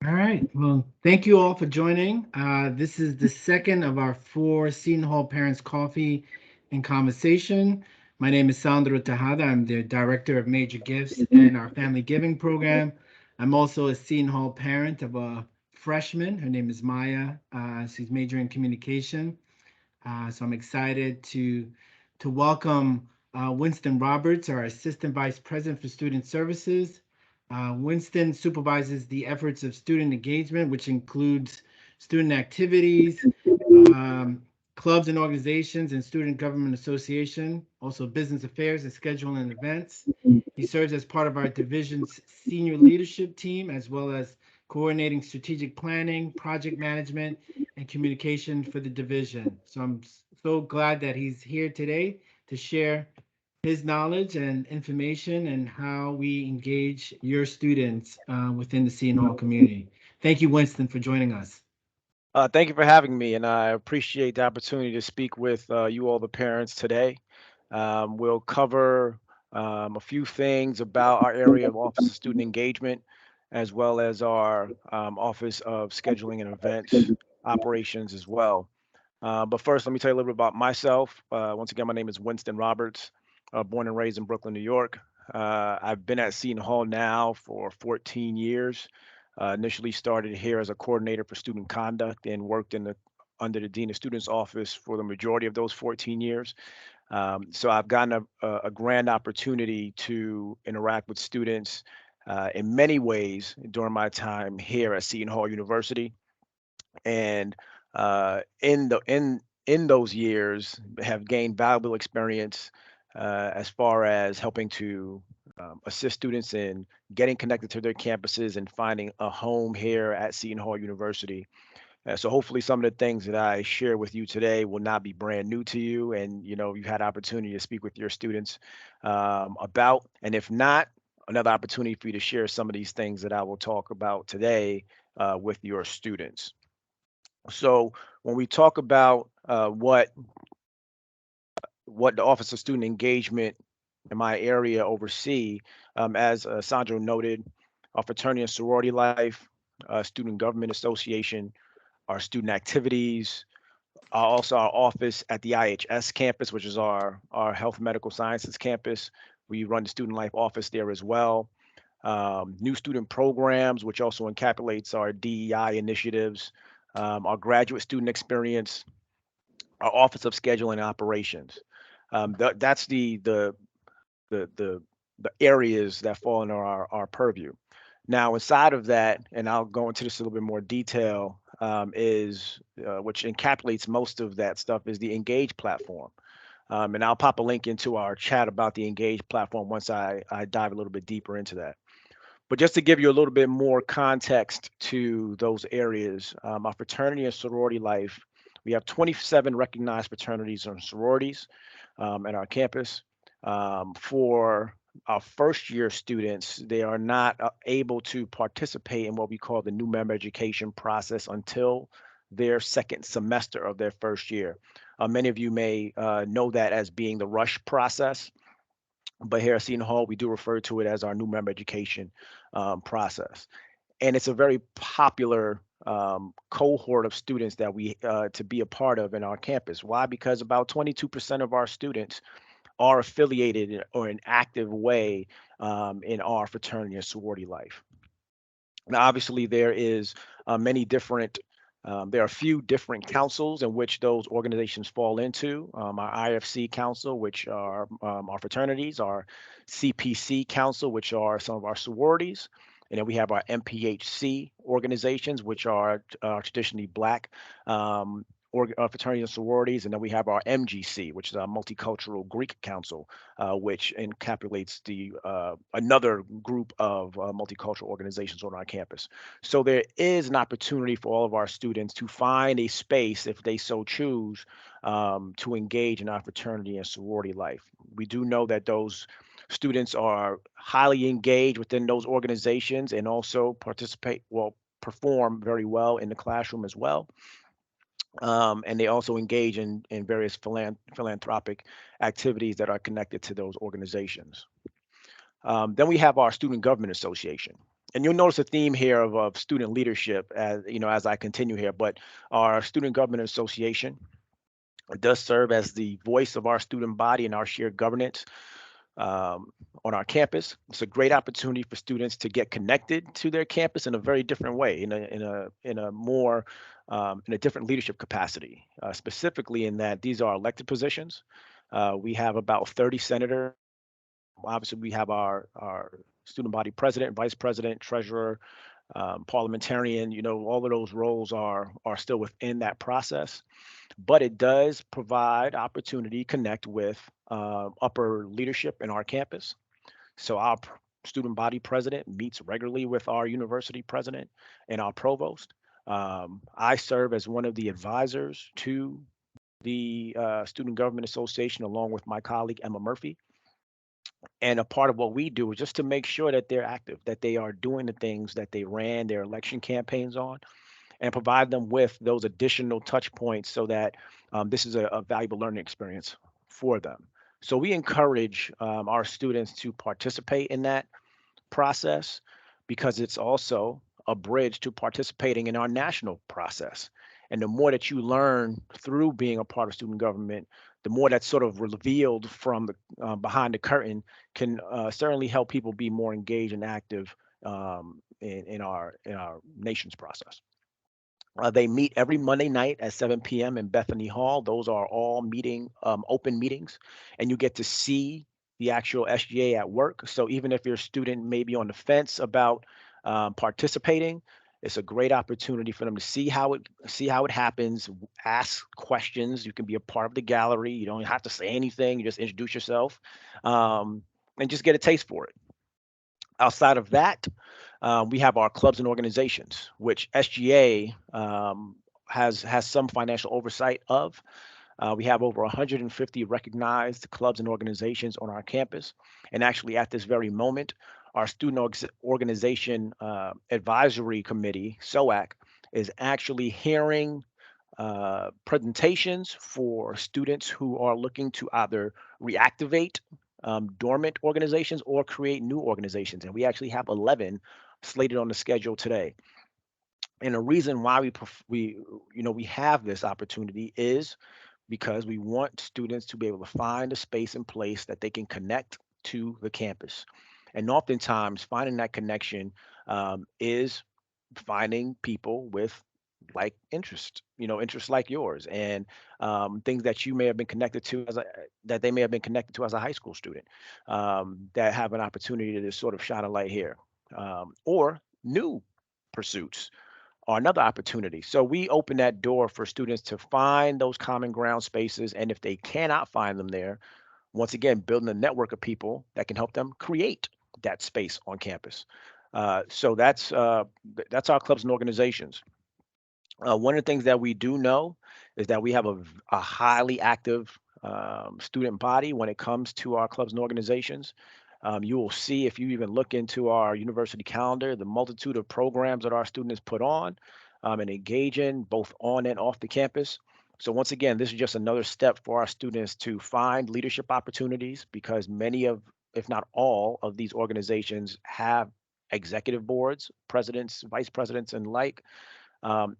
All right. Well, thank you all for joining. This is the second of our four Seton Hall Parents Coffee and Conversation. My name is Sandro Tejada. I'm the Director of Major Gifts and our Family Giving Program. I'm also a Seton Hall parent of a freshman. Her name is Maya. She's majoring in communication. So I'm excited to welcome Winston Roberts, our Assistant Vice President for Student Services. Winston supervises the efforts of student engagement, which includes student activities, um, clubs and organizations, and student government association, also business affairs and scheduling and events. He serves as part of our division's senior leadership team, as well as coordinating strategic planning, project management, and communication for the division. So I'm so glad that he's here today to share his knowledge and information and how we engage your students within the Seton Hall community. Thank you, Winston, for joining us. Thank you for having me, and I appreciate the opportunity to speak with you all, the parents, today. We'll cover a few things about our area of Office of Student Engagement, as well as our Office of Scheduling and Events operations as well. But first, let me tell you a little bit about myself. Once again, my name is Winston Roberts, born and raised in Brooklyn, New York. I've been at Seton Hall now for 14 years. Initially started here as a coordinator for student conduct and worked under the Dean of Students office for the majority of those 14 years. So I've gotten a grand opportunity to interact with students in many ways during my time here at Seton Hall University. And in those years have gained valuable experience as far as helping to assist students in getting connected to their campuses and finding a home here at Seton Hall University. So hopefully some of the things that I share with you today will not be brand new to you, and you've had opportunity to speak with your students about. And if not, another opportunity for you to share some of these things that I will talk about today with your students. So when we talk about what the Office of Student Engagement in my area oversee, as Sandro noted, our fraternity and sorority life, student government association, our student activities, also our office at the IHS campus, which is our health medical sciences campus. We run the student life office there as well. New student programs, which also encapsulates our DEI initiatives, our graduate student experience, our Office of Scheduling and Operations. That's the the areas that fall under our purview. Now, inside of that, and I'll go into this a little bit more detail, is which encapsulates most of that stuff is the Engage platform. And I'll pop a link into our chat about the Engage platform once I dive a little bit deeper into that. But just to give you a little bit more context to those areas, our fraternity and sorority life, we have 27 recognized fraternities and sororities at our campus. For our first year students, they are not able to participate in what we call the new member education process until their second semester of their first year. Many of you may know that as being the rush process, but here at Seton Hall, we do refer to it as our new member education process. And it's a very popular cohort of students that we to be a part of in our campus. Why? Because about 22% of our students are affiliated or an active way in our fraternity and sorority life. Now, obviously, there is many different. There are a few different councils in which those organizations fall into. Our IFC council, which are our fraternities, our CPC council, which are some of our sororities, and then we have our MPHC organizations, which are traditionally Black fraternities and sororities, and then we have our MGC, which is our Multicultural Greek Council, which encapsulates the another group of multicultural organizations on our campus. So there is an opportunity for all of our students to find a space, if they so choose, to engage in our fraternity and sorority life. We do know that those students are highly engaged within those organizations and also perform very well in the classroom as well. And they also engage in various philanthropic activities that are connected to those organizations. Then we have our Student Government Association. And you'll notice a theme here of student leadership as as I continue here. But our Student Government Association does serve as the voice of our student body and our shared governance um, on our campus. It's a great opportunity for students to get connected to their campus in a very different way, in a more in a different leadership capacity. Specifically, in that these are elected positions. We have about 30 senators. Obviously, we have our student body president, vice president, treasurer, parliamentarian. All of those roles are still within that process, but it does provide opportunity connect with upper leadership in our campus. So our student body president meets regularly with our university president and our provost. I serve as one of the advisors to the Student Government Association, along with my colleague Emma Murphy. And a part of what we do is just to make sure that they're active, that they are doing the things that they ran their election campaigns on, and provide them with those additional touch points so that this is a valuable learning experience for them. So we encourage our students to participate in that process because it's also a bridge to participating in our national process. And the more that you learn through being a part of student government, the more that's sort of revealed from the behind the curtain can certainly help people be more engaged and active in our nation's process. They meet every Monday night at 7 p.m. in Bethany Hall. Those are all open meetings, and you get to see the actual SGA at work. So even if your student may be on the fence about participating, it's a great opportunity for them to see how it happens. Ask questions. You can be a part of the gallery. You don't have to say anything. You just introduce yourself, um, and just get a taste for it. Outside of that, we have our clubs and organizations, which SGA has some financial oversight of. We have over 150 recognized clubs and organizations on our campus. And actually, at this very moment, our organization advisory committee, SOAC, is actually hearing presentations for students who are looking to either reactivate dormant organizations or create new organizations. And we actually have 11 slated on the schedule today. And the reason why we have this opportunity is because we want students to be able to find a space and place that they can connect to the campus. And oftentimes, finding that connection is finding people with like interests like yours, and things that you may have been connected to that they may have been connected to as a high school student, that have an opportunity to sort of shine a light here, or new pursuits or another opportunity. So we open that door for students to find those common ground spaces. And if they cannot find them there, once again, building a network of people that can help them create that space on campus. So that's our clubs and organizations. One of the things that we do know is that we have a highly active student body when it comes to our clubs and organizations. You will see if you even look into our university calendar, the multitude of programs that our students put on and engage in both on and off the campus. So once again, this is just another step for our students to find leadership opportunities because many of, if not all, of these organizations have executive boards, presidents, vice presidents, and like.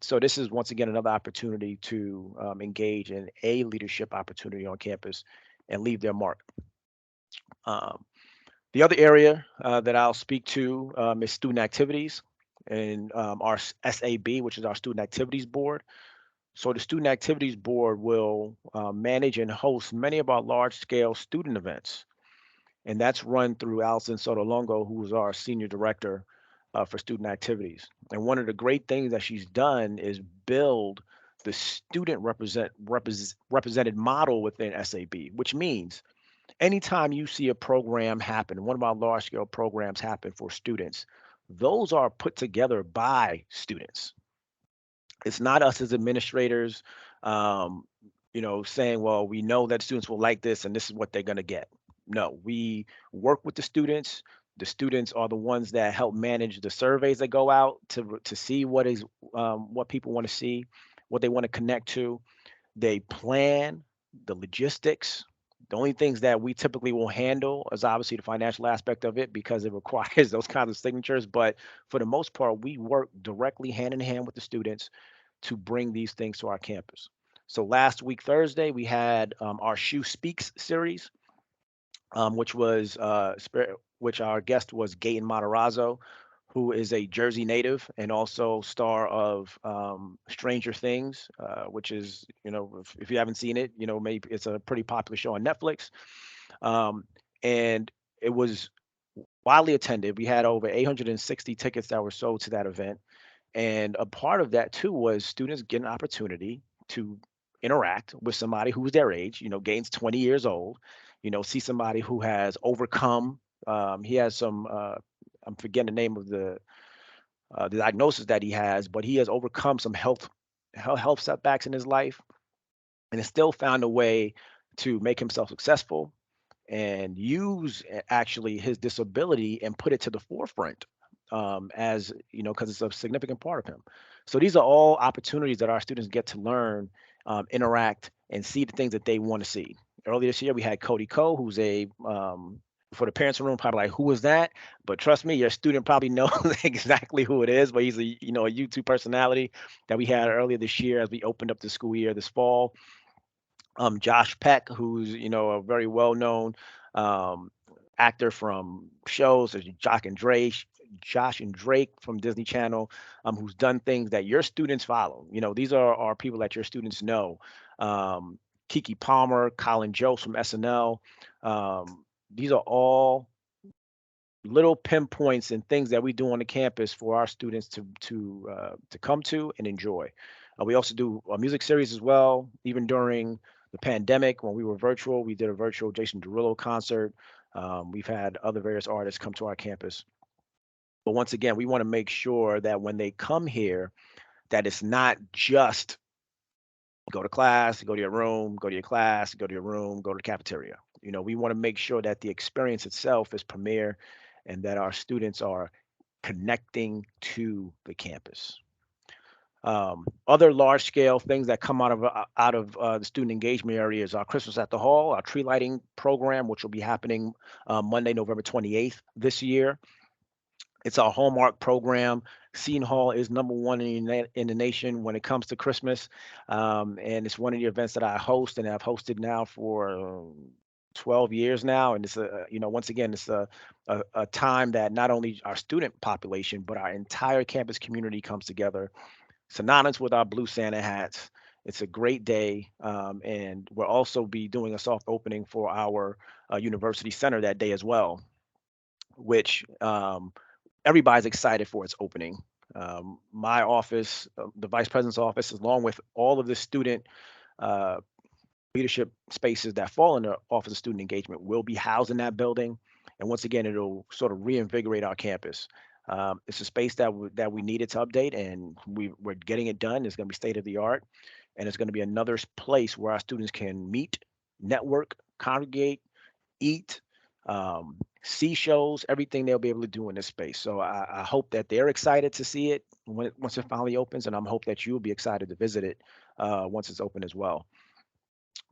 So this is once again another opportunity to engage in a leadership opportunity on campus and leave their mark. Um, the other area that I'll speak to is student activities and our SAB, which is our Student Activities Board. So the Student Activities Board will manage and host many of our large-scale student events, and that's run through Alison Sotolongo, who is our Senior Director for Student Activities. And one of the great things that she's done is build the student represented model within SAB, which means anytime you see a program happen, one of our large scale programs happen for students, those are put together by students. It's not us as administrators, um, saying, well, we know that students will like this and this is what they're going to get. No, we work with the students. The students are the ones that help manage the surveys that go out to see what people want to see, what they want to connect to. They plan the logistics, The only things that we typically will handle is obviously the financial aspect of it because it requires those kinds of signatures. But for the most part, we work directly hand in hand with the students to bring these things to our campus. So last week, Thursday, we had our Shoe Speaks series, which our guest was Gaten Matarazzo, who is a Jersey native and also star of Stranger Things, which is, if you haven't seen it, maybe it's a pretty popular show on Netflix. Um, and it was widely attended. We had over 860 tickets that were sold to that event. And a part of that too was students get an opportunity to interact with somebody who's their age, Gaines 20 years old, see somebody who has overcome, he has some, I'm forgetting the name of the diagnosis that he has, but he has overcome some health setbacks in his life and has still found a way to make himself successful and use actually his disability and put it to the forefront, as because it's a significant part of him. So these are all opportunities that our students get to learn, interact, and see the things that they want to see. Earlier this year, we had Cody Ko, who's for the parents in the room, probably like, who is that? But trust me, your student probably knows exactly who it is. But he's a YouTube personality that we had earlier this year as we opened up the school year this fall. Josh Peck, who's a very well-known um, actor from shows such as Josh and Drake from Disney Channel, who's done things that your students follow. These are people that your students know. Um, Kiki Palmer, Colin Jost from SNL. These are all little pinpoints and things that we do on the campus for our students to come to and enjoy. We also do a music series as well. Even during the pandemic, when we were virtual, we did a virtual Jason Derulo concert. We've had other various artists come to our campus. But once again, we want to make sure that when they come here, that it's not just go to class, go to your room, go to your class, go to your room, go to the cafeteria. We want to make sure that the experience itself is premier and that our students are connecting to the campus. Other large scale things that come out of the student engagement area is our Christmas at the Hall, our tree lighting program, which will be happening Monday, November 28th this year. It's our hallmark program. Seton Hall is number one in the nation when it comes to Christmas, and it's one of the events that I host and I've hosted now for 12 years now. And it's once again, it's a time that not only our student population but our entire campus community comes together, synonymous with our blue Santa hats. It's a great day, and we'll also be doing a soft opening for our university center that day as well, which everybody's excited for its opening. My office, the vice president's office, along with all of the student uh, leadership spaces that fall in the Office of Student Engagement, will be housed in that building. And once again, it'll sort of reinvigorate our campus. It's a space that we needed to update, and we're getting it done. It's going to be state of the art, and it's going to be another place where our students can meet, network, congregate, eat, see shows, everything they'll be able to do in this space. So I hope that they're excited to see it once it finally opens, and I'm hope that you'll be excited to visit it once it's open as well.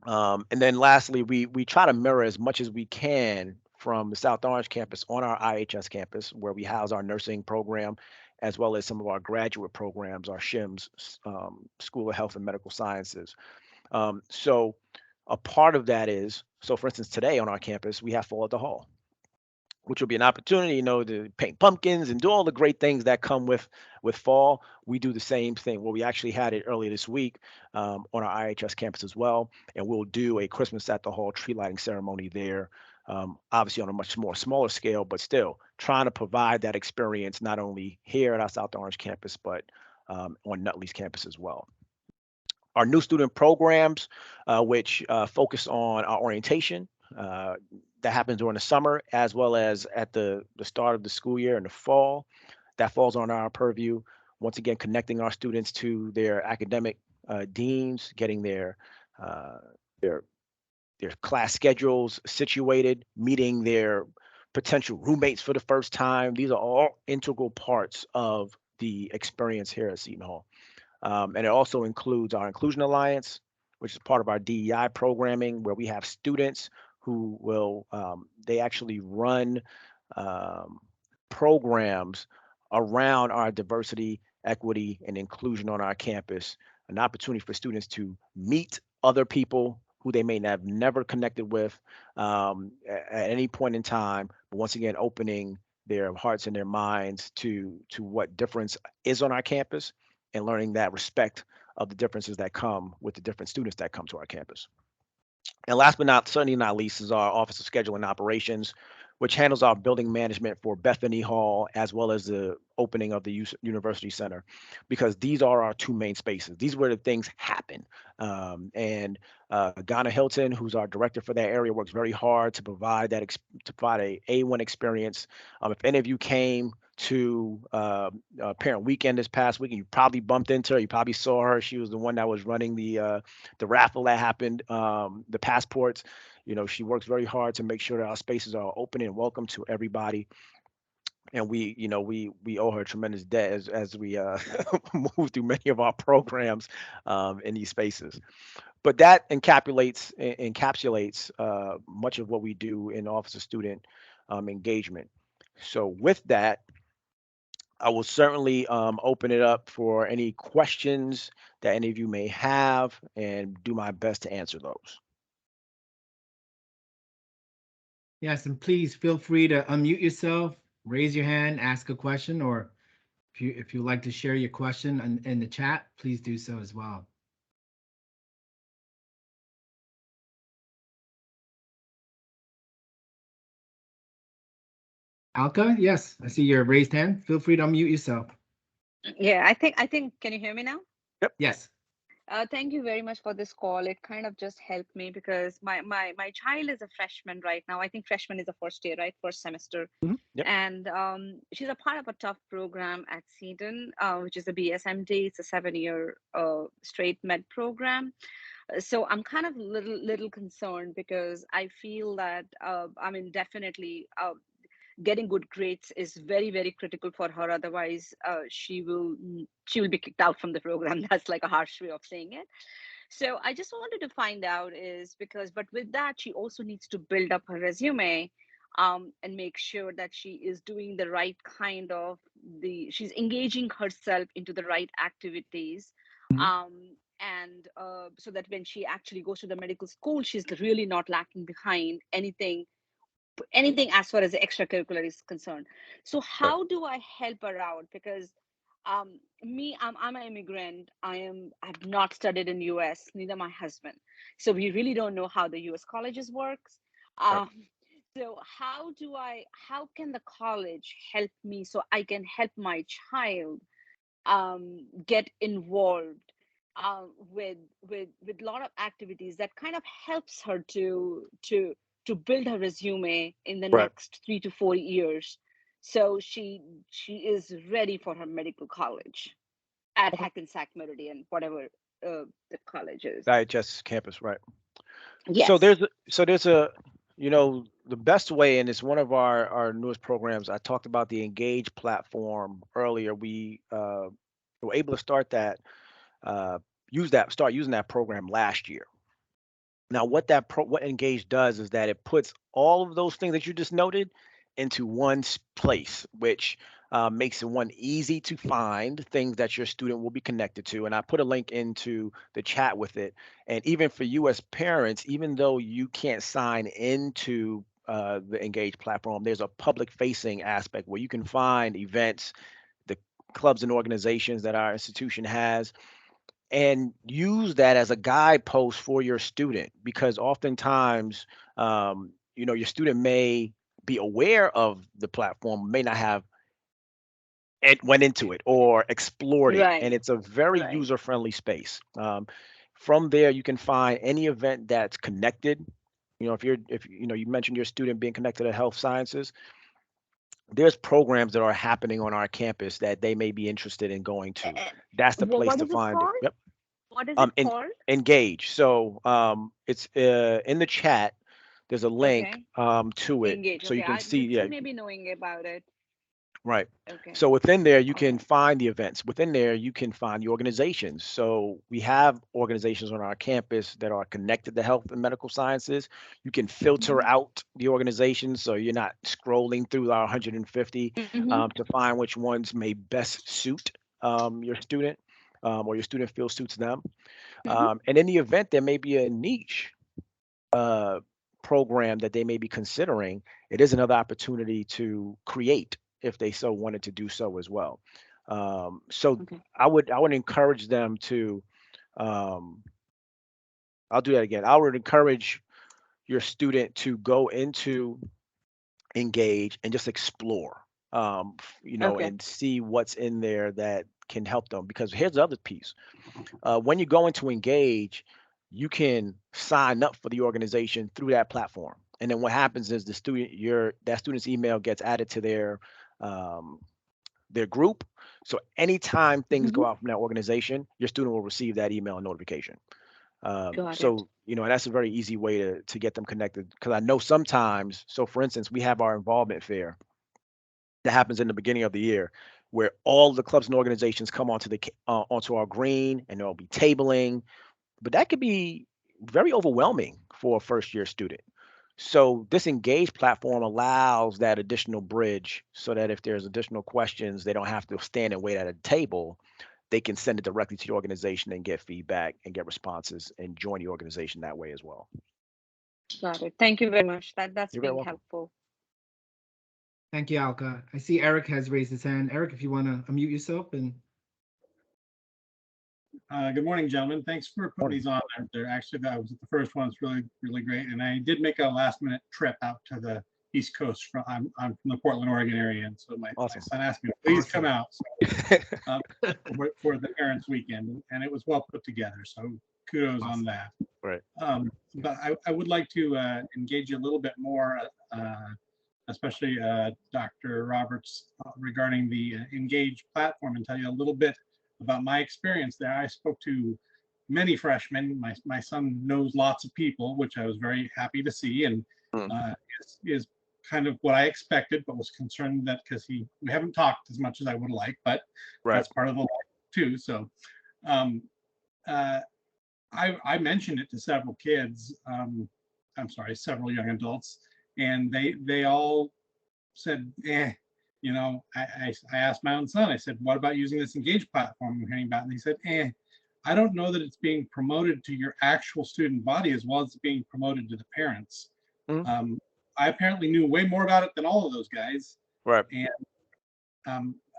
And then lastly, we try to mirror as much as we can from the South Orange campus on our IHS campus, where we house our nursing program, as well as some of our graduate programs, our SHIMS, School of Health and Medical Sciences. So a part of that is, so for instance, today on our campus, we have Fall at the Hall, which will be an opportunity, to paint pumpkins and do all the great things that come with fall. We do the same thing. Well, we actually had it earlier this week on our IHS campus as well, and we'll do a Christmas at the Hall tree lighting ceremony there. Obviously on a much more smaller scale, but still trying to provide that experience not only here at our South Orange campus, but on Nutley's campus as well. Our new student programs, which focus on our orientation, uh, that happens during the summer as well as at the start of the school year in the fall. That falls on our purview. Once again, connecting our students to their academic deans, getting uh, their their class schedules situated, meeting their potential roommates for the first time. These are all integral parts of the experience here at Seton Hall. And it also includes our Inclusion Alliance, which is part of our DEI programming, where we have students who will they actually run um, programs around our diversity, equity, and inclusion on our campus. An opportunity for students to meet other people who they may have never connected with at any point in time. But once again, opening their hearts and their minds to what difference is on our campus and learning that respect of the differences that come with the different students that come to our campus. And last but not certainly not least is our Office of Scheduling and Operations, which handles our building management for Bethany Hall as well as the opening of the University Center, because these are our two main spaces. These are where the things happen. And Ghana Hilton, who's our director for that area, works very hard to provide to provide a A1 experience. If any of you came to parent weekend this past weekend, you probably bumped into her. You probably saw her. She was the one that was running the raffle that happened, the passports. She works very hard to make sure that our spaces are open and welcome to everybody. And we owe her a tremendous debt as we move through many of our programs in these spaces. But that encapsulates much of what we do in Office of Student Engagement. So with that, I will certainly open it up for any questions that any of you may have and do my best to answer those. Yes, and please feel free to unmute yourself, raise your hand, ask a question, or if you like to share your question in the chat, please do so as well. Alka, yes, I see your raised hand. Feel free to unmute yourself. Yeah, I think can you hear me now? Yep. Yes. Thank you very much for this call. It kind of just helped me because my child is a freshman right now. I think freshman is the first year, right? First semester. Yep. And she's a part of a tough program at Seton, which is a BSMD. It's a 7-year straight med program. So I'm kind of little concerned because I feel that I mean definitely getting good grades is very very critical for her. Otherwise, she will be kicked out from the program. That's like a harsh way of saying it. So I just wanted to find out is because, but with that, she also needs to build up her resume, and make sure that she is doing the right kind of she's engaging herself into the right activities. Mhm. And so that when she actually goes to the medical school, she's really not lacking behind anything as far as the extracurricular is concerned. So Right. how do I help her out? Because I'm an immigrant. I've not studied in US, neither my husband. So we really don't know how the US colleges works. Right. Um, so how can the college help me so I can help my child get involved with a lot of activities that kind of helps her to build her resume in the Right. next 3 to 4 years, so she is ready for her medical college at Okay. Hackensack Meridian, whatever the college is. IHS campus. Right. So Yes. there's the best way, and it's one of our newest programs. I talked about the Engage platform earlier. We were able to uh, start using that program last year. Now, what Engage does is that it puts all of those things that you just noted into one place, which makes it one easy to find things that your student will be connected to. And I put a link into the chat with it. And even for you as parents, even though you can't sign into the Engage platform, there's a public facing aspect where you can find events, the clubs and organizations that our institution has, and use that as a guidepost for your student, because oftentimes your student may be aware of the platform, may not have it went into it or explored it, and Right. it's a very Right. user friendly space. From there you can find any event that's connected. If you mentioned your student being connected to health sciences, there's programs that are happening on our campus that they may be interested in going to. And That's the place what to is it find it. called? Yep. What is it En called? Engage. So, it's, in the chat, there's a link, Okay. to it, Engage. so you Okay, can see, she yeah, may be knowing about it. Right. Okay. So within there, you All can right. find the events. Within there, you can find the organizations. So we have organizations on our campus that are connected to health and medical sciences. You can filter Mm-hmm. out the organizations so you're not scrolling through our 150 Mm-hmm. to find which ones may best suit your student or your student feels suits them. Mm-hmm. And in the event, there may be a niche uh, program that they may be considering, it is another opportunity to create if they so wanted to do so as well. So Okay. I would encourage them to. Um, I'll do that again. I would encourage your student to go into engage and just explore, Okay. and see what's in there that can help them. Because here's the other piece: when you go into engage, you can sign up for the organization through that platform. And then what happens is that student's email gets added to um, their group. So anytime things Mm-hmm. go out from that organization, your student will receive that email notification. Got it. And that's a very easy way to get them connected. Because I know sometimes, so for instance, we have our involvement fair that happens in the beginning of the year, where all the clubs and organizations come onto our green, and there'll be tabling, but that could be very overwhelming for a first year student. So this Engage platform allows that additional bridge so that if there's additional questions, they don't have to stand and wait at a table. They can send it directly to the organization and get feedback and get responses and join the organization that way as well. Got it. Thank you very much. That's You're very being welcome. helpful. Thank you, Alka. I see Eric has raised his hand. Eric, if you want to unmute yourself and Good morning, gentlemen. Thanks for putting Morning. these on. They're actually, that was the first one. It's really, really great. And I did make a last minute trip out to the East Coast. I'm from the Portland, Oregon area. And so my Awesome. son asked me to please come Awesome. out um, for the parents weekend, and it was well put together. So kudos on awesome. that. Right. But I would like to engage you a little bit more, especially Dr. Roberts, regarding the Engage platform, and tell you a little bit about my experience there. I spoke to many freshmen. My son knows lots of people, which I was very happy to see, and Mm. is kind of what I expected, but was concerned that because we haven't talked as much as I would like, but Right. that's part of the life too. So um, uh, I mentioned it to several kids. I'm sorry, several young adults, and they all said, "Eh." I asked my own son. I said, "What about using this Engage platform I'm hearing about?" And he said, "Eh, I don't know that it's being promoted to your actual student body as well as it's being promoted to the parents." Mm. Um, I apparently knew way more about it than all of those guys, Right. and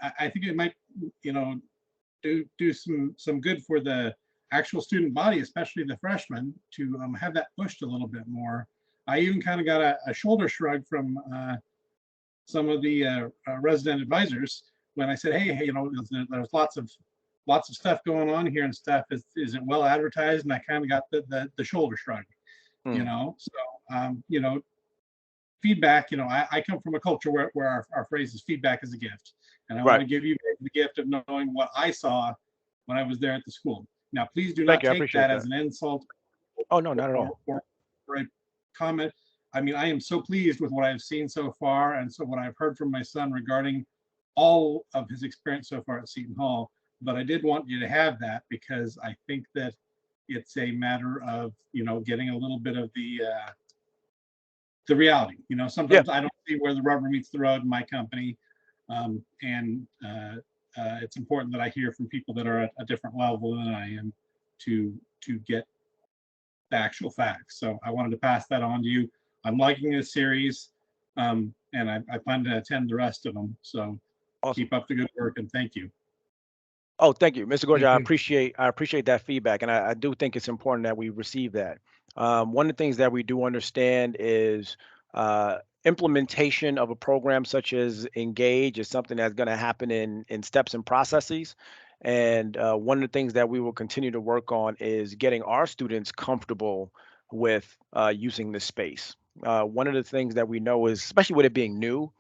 I think it might, you know, do some good for the actual student body, especially the freshmen, to have that pushed a little bit more. I even kind of got a shoulder shrug from some of the resident advisors when I said, "Hey, there's lots of stuff going on here and stuff. Is it well advertised?" And I kind of got the shoulder shrug, Mm. So, feedback. I come from a culture where our phrase is feedback is a gift, and I want Right. to give you the gift of knowing what I saw when I was there at the school. Now, please do Thank not you. I take appreciate that that. as an insult Oh, no, not at or, all. or, or a comment. I mean, I am so pleased with what I've seen so far, and so what I've heard from my son regarding all of his experience so far at Seton Hall. But I did want you to have that because I think that it's a matter of getting a little bit of the reality. Yeah. Sometimes I don't see where the rubber meets the road in my company, and it's important that I hear from people that are at a different level than I am to get the actual facts. So I wanted to pass that on to you. I'm liking this series, and I plan to attend the rest of them. So Awesome. keep up the good work, and thank you. Oh, thank you, Mr. Gorgia. Thank I you. appreciate I appreciate that feedback, and I do think it's important that we receive that. One of the things that we do understand is implementation of a program such as Engage is something that's going to happen in steps and processes. And one of the things that we will continue to work on is getting our students comfortable with using this space. One of the things that we know is, especially with it being new,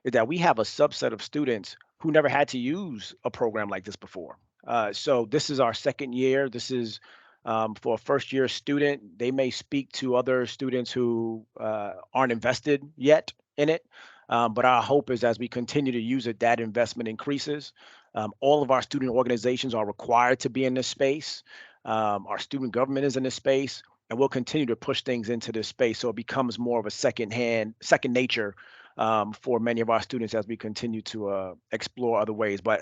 is that we have a subset of students who never had to use a program like this before. So this is our second year. This is for a first year student. They may speak to other students who aren't invested yet in it. But our hope is as we continue to use it, that investment increases. All of our student organizations are required to be in this space. Our student government is in this space, and we'll continue to push things into this space so it becomes more of a second nature for many of our students as we continue to explore other ways. But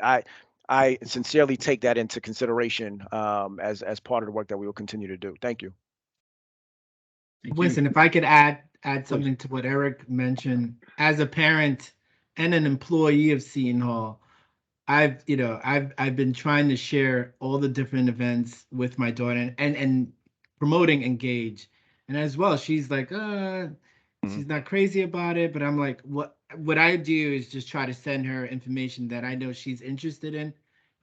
I sincerely take that into consideration as part of the work that we will continue to do. Thank you. Thank you. Winston, if I could add Please. something to what Eric mentioned, as a parent and an employee of Seton Hall, I've been trying to share all the different events with my daughter and promoting Engage. And as well, she's like, Mhm. she's not crazy about it, but I'm like, what I do is just try to send her information that I know she's interested in.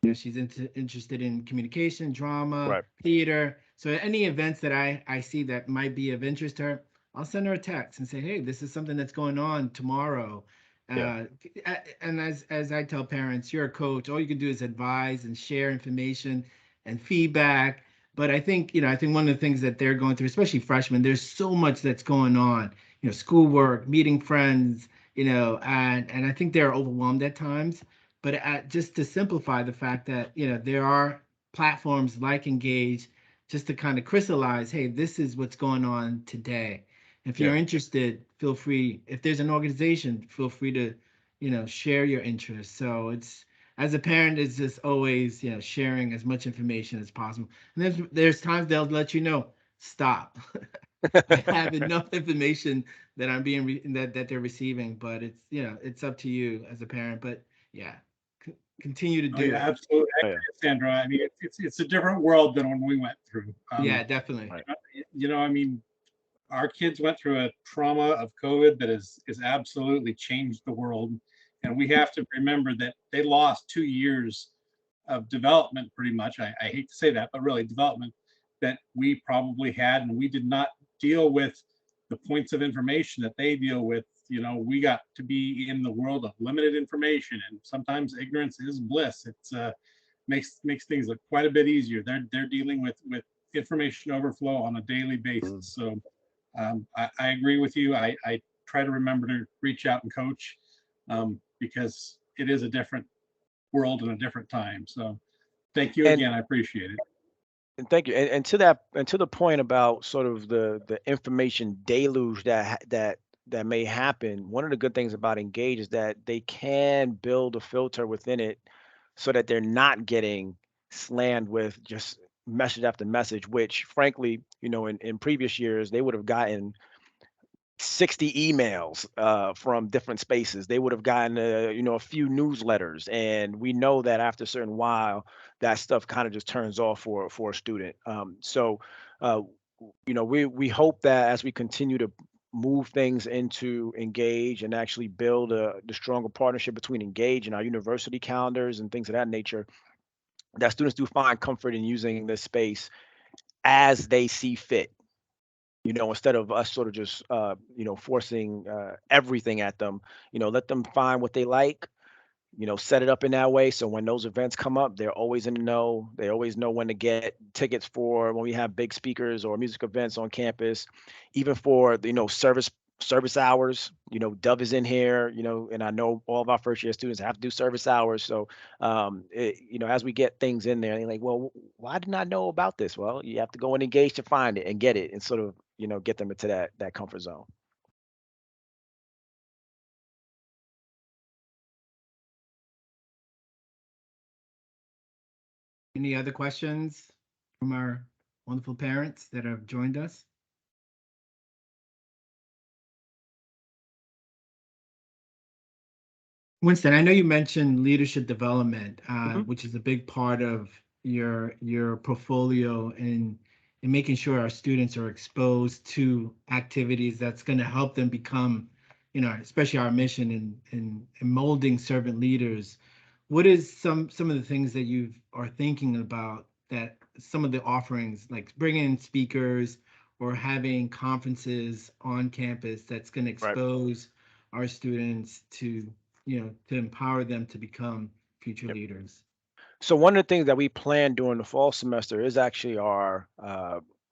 You know, she's interested in communication, drama, Right. theater. So any events that I see that might be of interest to her, I'll send her a text and say, hey, this is something that's going on tomorrow. Yeah. And as I tell parents, you're a coach. All you can do is advise and share information and feedback. But I think one of the things that they're going through, especially freshmen, there's so much that's going on. You know, schoolwork, meeting friends. And I think they're overwhelmed at times. But just to simplify the fact that there are platforms like Engage, just to kind of crystallize, hey, this is what's going on today. If Yeah. you're interested, feel free. If there's an organization, feel free to, share your interests. So it's as a parent, it's just always, sharing as much information as possible. And there's times they'll let you know, stop. I have enough information that I'm being that they're receiving, but it's up to you as a parent. But yeah, continue to Oh, do yeah, it. absolutely. Oh, yeah. Sandra, I mean, it's a different world than when we went through. Yeah, definitely. Right. I mean, our kids went through a trauma of COVID that is absolutely changed the world. And we have to remember that they lost 2 years of development pretty much. I hate to say that, but really development that we probably had, and we did not deal with the points of information that they deal with. We got to be in the world of limited information, and sometimes ignorance is bliss. It's makes things look quite a bit easier. They're dealing with information overflow on a daily basis. Mhm. So I agree with you. I try to remember to reach out and coach because it is a different world and a different time. So thank you And again. I appreciate it. And thank you. And to that, and to the point about sort of the information deluge that may happen. One of the good things about Engage is that they can build a filter within it, so that they're not getting slammed with just message after message. Which, frankly, in previous years they would have gotten 60 emails from different spaces. They would have gotten a few newsletters, and we know that after a certain while, that stuff kind of just turns off for a student. So, we hope that as we continue to move things into Engage and actually build the stronger partnership between Engage and our university calendars and things of that nature, that students do find comfort in using this space as they see fit, instead of us sort of just, forcing everything at them. Let them find what they like, set it up in that way. So when those events come up, they're always in the know. They always know when to get tickets for when we have big speakers or music events on campus, even for, service hours. Dove is in here, and I know all of our first year students have to do service hours. So, as we get things in there, they're like, well, why didn't I know about this? Well, you have to go and engage to find it and get it and sort of, get them into that comfort zone. Any other questions from our wonderful parents that have joined us? Winston, I know you mentioned leadership development, Mhm. which is a big part of your portfolio in making sure our students are exposed to activities that's going to help them become, especially our mission in molding servant leaders. What is some of the things that you are thinking about, that some of the offerings, like bringing in speakers or having conferences on campus, that's going to Right. expose our students to empower them to become future Yep. leaders? So one of the things that we plan during the fall semester is actually our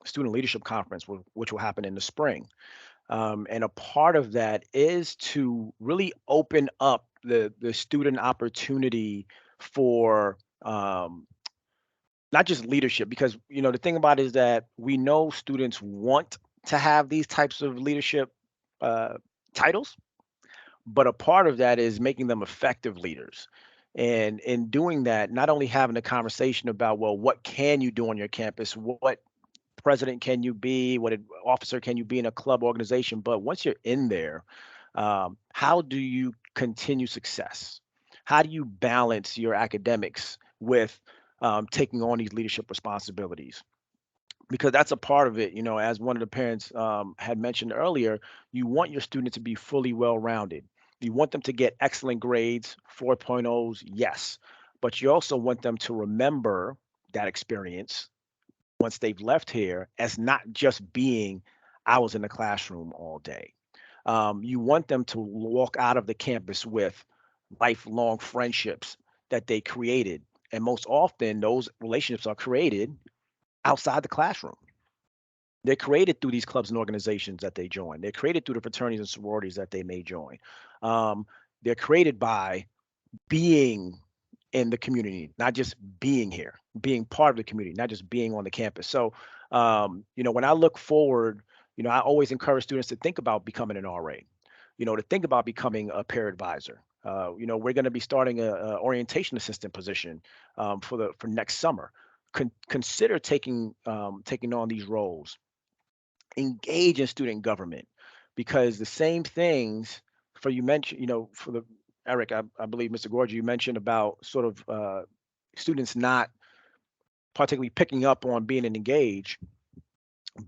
student leadership conference, which will happen in the spring. And a part of that is to really open up the student opportunity for not just leadership, because the thing about it is that we know students want to have these types of leadership uh, titles, but a part of that is making them effective leaders. And in doing that, not only having a conversation about, well, what can you do on your campus, what president can you be, what officer can you be in a club organization, but once you're in there, how do you continue success? How do you balance your academics with taking on these leadership responsibilities? Because that's a part of it. As one of the parents had mentioned earlier, you want your student to be fully well-rounded. You want them to get excellent grades, 4.0s, yes, but you also want them to remember that experience once they've left here as not just being, I was in the classroom all day. You want them to walk out of the campus with lifelong friendships that they created. And most often, those relationships are created outside the classroom. They're created through these clubs and organizations that they join. They're created through the fraternities and sororities that they may join. Um, they're created by being in the community, not just being here, being part of the community, not just being on the campus. So, when I look forward, I always encourage students to think about becoming an RA, to think about becoming a peer advisor. We're going to be starting a orientation assistant position for next summer. Consider taking on these roles. Engage in student government, because the same things for you mentioned, for the Eric, I believe Mr. Gorgie, you mentioned about sort of students not particularly picking up on being engaged.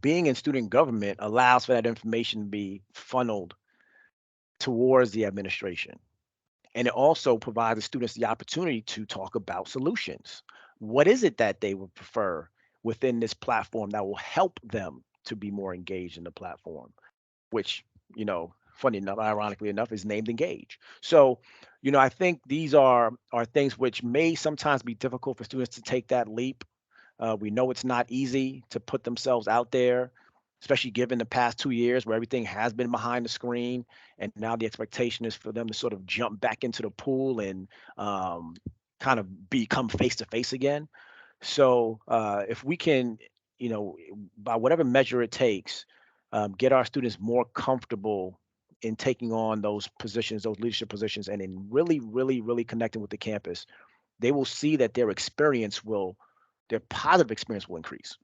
Being in student government allows for that information to be funneled towards the administration. And it also provides the students the opportunity to talk about solutions. What is it that they would prefer within this platform that will help them to be more engaged in the platform? Which, funny enough, ironically enough, is named Engage. So, I think these are things which may sometimes be difficult for students to take that leap. We know it's not easy to put themselves out there, especially given the past 2 years where everything has been behind the screen, and now the expectation is for them to sort of jump back into the pool and um, kind of become face to face again. So if we can, you know, by whatever measure it takes, get our students more comfortable in taking on those positions, those leadership positions, and in really, really, really connecting with the campus, they will see that their positive experience will increase.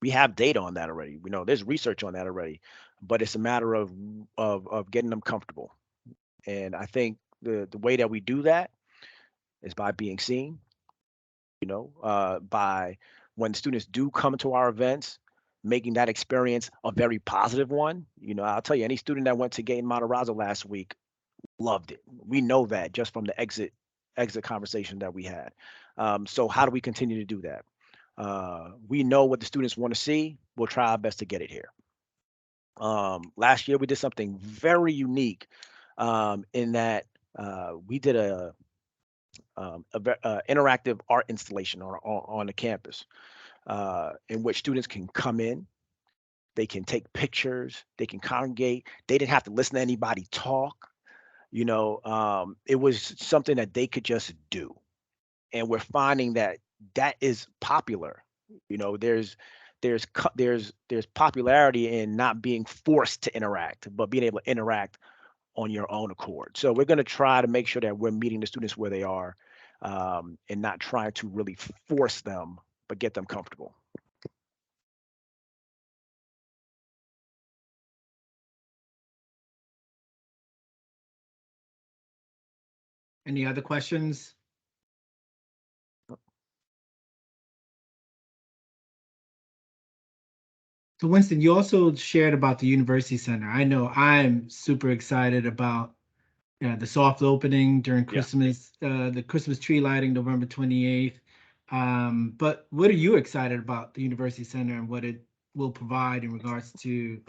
We have data on that already. We know there's research on that already, but it's a matter of getting them comfortable. And I think the way that we do that is by being seen, by when students do come to our events, making that experience a very positive one. I'll tell you, any student that went to Gate Matarazzo last week loved it. We know that just from the exit conversation that we had. So how do we continue to do that? We know what the students want to see. We'll try our best to get it here. Last year we did something very unique in that we did a interactive art installation on the campus in which students can come in, they can take pictures, they can congregate. They didn't have to listen to anybody talk. It was something that they could just do, and we're finding that that is popular. There's popularity in not being forced to interact, but being able to interact on your own accord. So we're going to try to make sure that we're meeting the students where they are, and not trying to really force them, but get them comfortable. Any other questions? So Winston, you also shared about the University Center. I know I'm super excited about the soft opening during Yeah. Christmas, the Christmas tree lighting November 28th. But what are you excited about the University Center and what it will provide in regards to,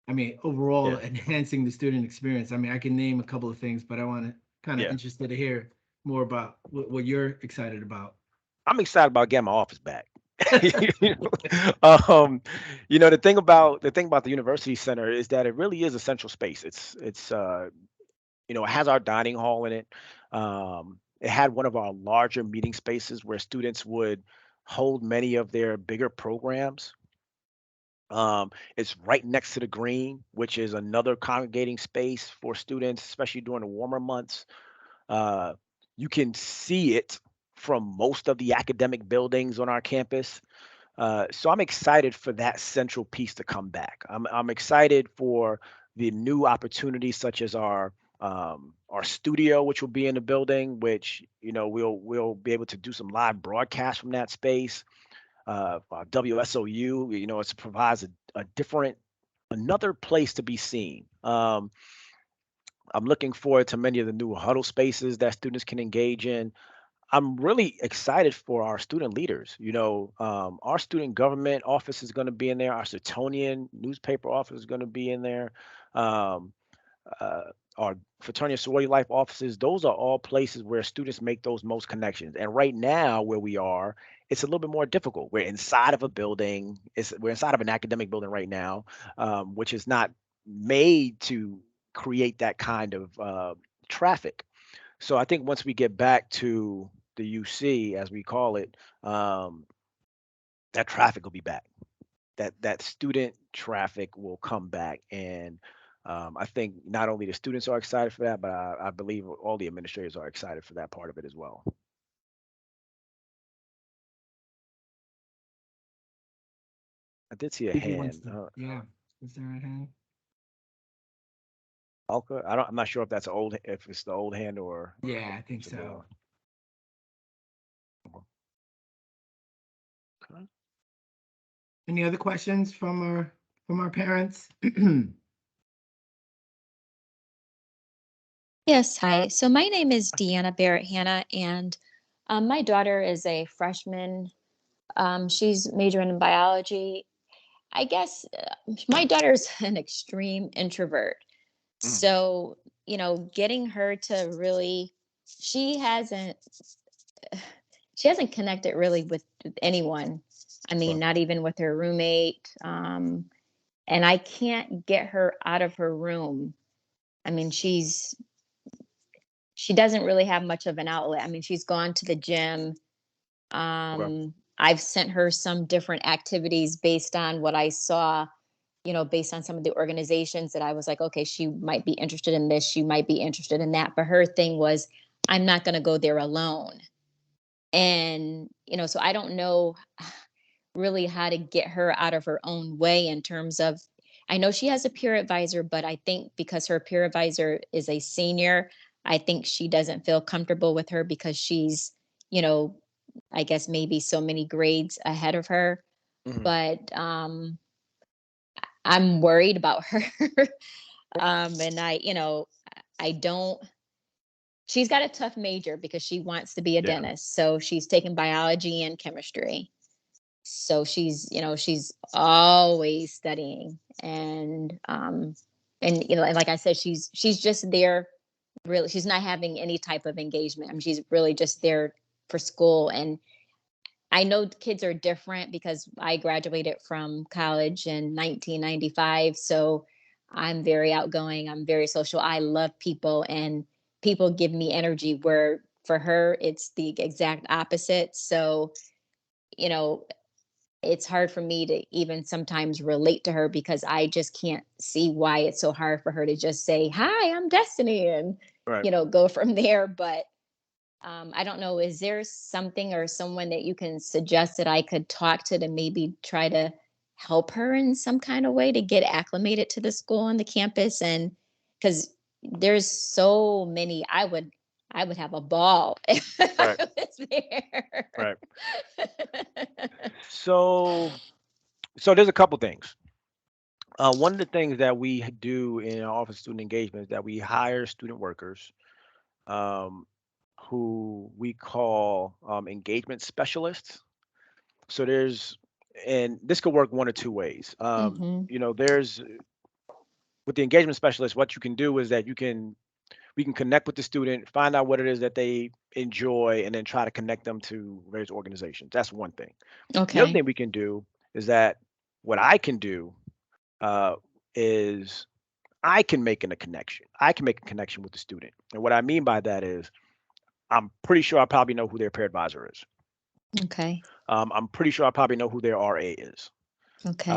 I mean, overall Yeah. enhancing the student experience? I mean, I can name a couple of things, but I want to kind of Yeah. interested to hear more about what you're excited about. I'm excited about getting my office back. You know, the thing about the university center is that it really is a central space. It has our dining hall in it. It had one of our larger meeting spaces where students would hold many of their bigger programs. It's right next to the green, which is another congregating space for students, especially during the warmer months. Uh, you can see it from most of the academic buildings on our campus. So I'm excited for that central piece to come back. I'm excited for the new opportunities such as our studio, which will be in the building, which we'll be able to do some live broadcasts from that space. WSOU, it provides a different another place to be seen. I'm looking forward to many of the new huddle spaces that students can engage in. I'm really excited for our student leaders. Our student government office is going to be in there. Our Setonian newspaper office is going to be in there. Um, uh, our fraternity and sorority life offices. Those are all places where students make those most connections. And right now, where we are, it's a little bit more difficult. We're inside of a building. We're inside of an academic building right now, which is not made to create that kind of traffic. So I think once we get back to the UC, as we call it, um, that traffic will be back. That student traffic will come back, and I think not only the students are excited for that, but I believe all the administrators are excited for that part of it as well. I did see a Thank you, hand. Winston. Yeah. Is there a hand? Alka, I'm not sure if it's the old hand or Yeah, I think it's a new so. one. Okay. Any other questions from our parents? Yes, hi. So my name is Deanna Barrett Hanna, and my daughter is a freshman. She's majoring in biology. I guess my daughter's an extreme introvert. Mhm. So, getting her to really, she hasn't, she hasn't connected really with anyone. I mean, Right. not even with her roommate. And I can't get her out of her room. I mean, she doesn't really have much of an outlet. I mean, she's gone to the gym. Okay. I've sent her some different activities based on what I saw, based on some of the organizations that I was like, okay, she might be interested in this, she might be interested in that. But her thing was, I'm not going to go there alone. And, so I don't know really how to get her out of her own way in terms of, I know she has a peer advisor, but I think because her peer advisor is a senior, I think she doesn't feel comfortable with her because she's, you know, I guess maybe so many grades ahead of her. Hmm. But I'm worried about her. And I don't, she's got a tough major because she wants to be a Yeah. dentist. So she's taking biology and chemistry. So she's always studying, and and like I said, she's just there. Really, she's not having any type of engagement. I mean, she's really just there for school. And I know kids are different because I graduated from college in 1995. So I'm very outgoing. I'm very social. I love people, and people give me energy. Where for her, it's the exact opposite. So you know it's hard for me to even sometimes relate to her because I just can't see why it's so hard for her to just say, "Hi, I'm Destiny," and Right. go from there. But I don't know. Is there something or someone that you can suggest that I could talk to maybe try to help her in some kind of way to get acclimated to the school and the campus? And because there's so many, I would have a ball if I Right. was there. Right. So there's a couple things. One of the things that we do in our office of student engagement is that we hire student workers, um, who we call engagement specialists. So and this could work one or two ways. Hmm. There's with the engagement specialist, what you can do is that we can connect with the student, find out what it is that they enjoy, and then try to connect them to various organizations. That's one thing. The other Okay. thing we can do is that what I can do uh, is I can make a connection. I can make a connection with the student. And what I mean by that is I'm pretty sure I probably know who their peer advisor is. Okay. I'm pretty sure I probably know who their RA is. Okay.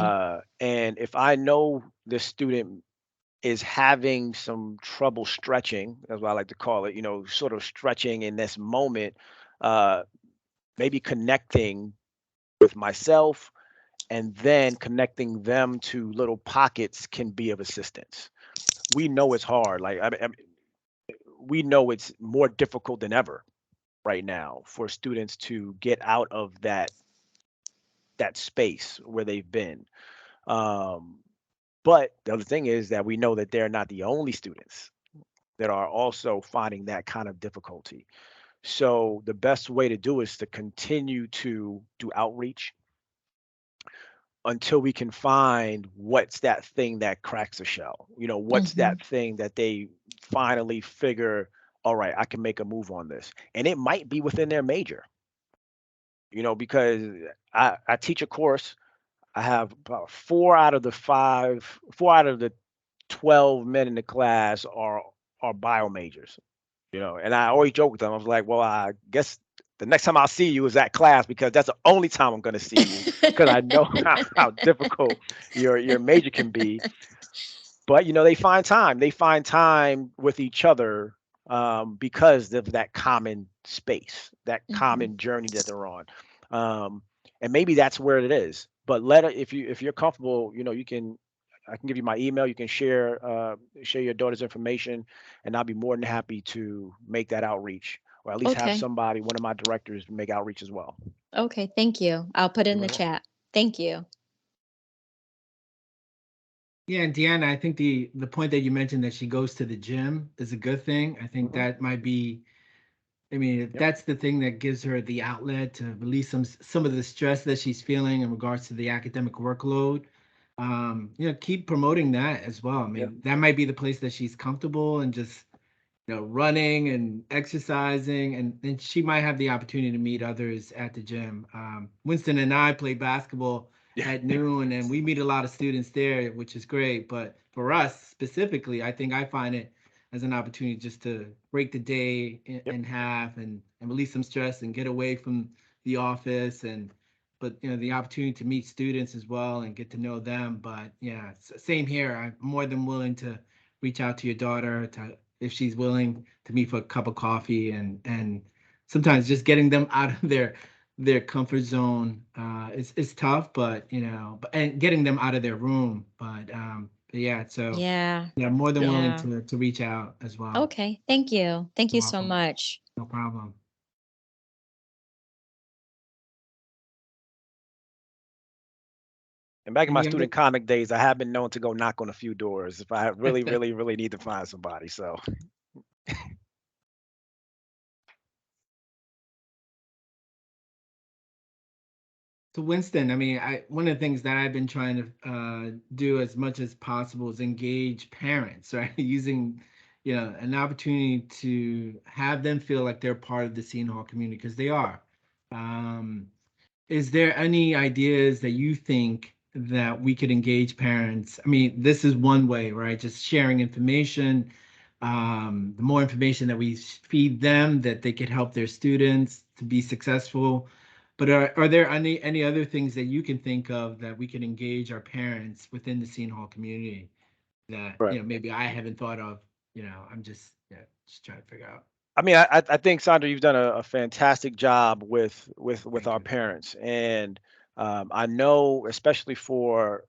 And if I know the student is having some trouble stretching, that's what I like to call it, sort of stretching in this moment, uh, maybe connecting with myself and then connecting them to little pockets can be of assistance. We know it's hard. Like, we know it's more difficult than ever right now for students to get out of that space where they've been. Um, but the other thing is that we know that they're not the only students that are also finding that kind of difficulty. So the best way to do is to continue to do outreach until we can find what's that thing that cracks the shell. What's Hmm. that thing that they finally figure, all right, I can make a move on this. And it might be within their major, because I teach a course. I have about 4 out of the 12 men in the class are bio majors, and I always joke with them. I was like, well, I guess the next time I'll see you is that class because that's the only time I'm going to see you because I know how difficult your major can be. But they find time. They find time with each other because of that common space, that Hmm. common journey that they're on, um, and maybe that's where it is. But if you're comfortable, you can. I can give you my email. You can share your daughter's information, and I'll be more than happy to make that outreach, or at least have Okay. somebody, one of my directors, make outreach as well. Okay. Thank you. I'll put it You're in the very welcome. chat. Thank you. Yeah, and Deanna, I think the point that you mentioned that she goes to the gym is a good thing. I think Hmm. that might be, I mean, if Yep. that's the thing that gives her the outlet to release some of the stress that she's feeling in regards to the academic workload. Keep promoting that as well. I Yep. mean, that might be the place that she's comfortable and just running and exercising, and then she might have the opportunity to meet others at the gym. Winston and I play basketball Yeah. at noon, and we meet a lot of students there, which is great. But for us specifically, I think I find it as an opportunity just to break the day in, Yep. in half and release some stress and get away from the office and but the opportunity to meet students as well and get to know them. But yeah, same here. I'm more than willing to reach out to your daughter to if she's willing to meet for a cup of coffee and sometimes just getting them out of their comfort zone is tough, but and getting them out of their room. But yeah, so Yeah. yeah, more than Yep. willing Yeah. to reach out as well. Okay. Thank you. Thank You're you so welcome. much. No problem. And back in my Any other student comic days, I have been known to go knock on a few doors if I really, really, really need to find somebody. So, So Winston, I mean, one of the things that I've been trying to do as much as possible is engage parents, right? Using, an opportunity to have them feel like they're part of the Seton Hall community because they are. Um, is there any ideas that you think that we could engage parents? I mean, this is one way, right? Just sharing information. The more information that we feed them, that they could help their students to be successful. But are there any other things that you can think of that we can engage our parents within the Seton Hall community that right. maybe I haven't thought of? I'm just trying to figure out. I mean, I think Sandra, you've done a fantastic job with Thank our you. parents, and I know, especially for